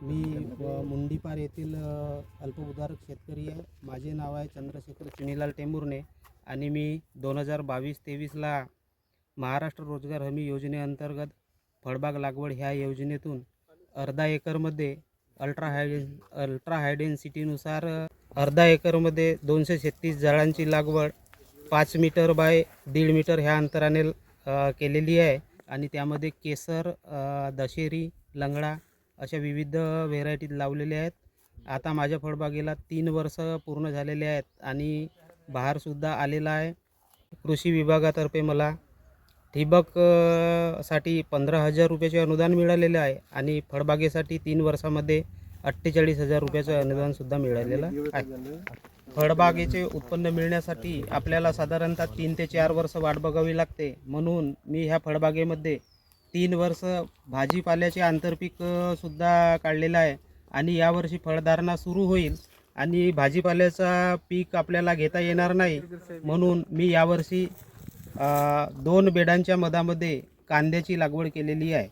मी मुंडीपार येथील अल्पभूधारक शेतकरी आहे. माझे नाव आहे चंद्रशेखर चुनीलाल टेंभुर्णे आणि मी 2022-23ला महाराष्ट्र रोजगार हमी योजनेअंतर्गत फळबाग लागवड ह्या योजनेतून अर्धा एकरमध्ये अल्ट्रा हाय डेन्सिटीनुसार अर्धा एकरमध्ये 236 झाडांची लागवड 5 मीटर बाय 1.5 मीटर ह्या अंतराने केलेली आहे. आणि त्यामध्ये केसर, दशेरी, लंगडा अशा विविध व्हेरायटीज लावलेल्या आहेत. आता माझ्या फळबागेला 3 वर्ष पूर्ण झालेले आहेत आणि बहारसुद्धा आलेला आहे. कृषी विभागातर्फे मला ठिबक साठी 15,000 रुपयाचे अनुदान मिळालेले आहे आणि फळबागेसाठी 3 वर्षामध्ये 48,000 रुपयाचं अनुदानसुद्धा मिळालेलं आहे. फळबागेचे उत्पन्न मिळण्यासाठी आपल्याला साधारणतः 3 ते 4 वर्ष वाट बघावी लागते. म्हणून मी ह्या फळबागेमध्ये 3 वर्ष भाजीपाल्याचे आंतरपीक सुद्धा काढलेलं आहे आणि यावर्षी फळधारणा सुरू होईल आणि भाजीपाल्याचा पीक आपल्याला घेता येणार नाही. म्हणून मी यावर्षी 2 बेडांच्या मधामध्ये कांद्याची लागवड केलेली आहे.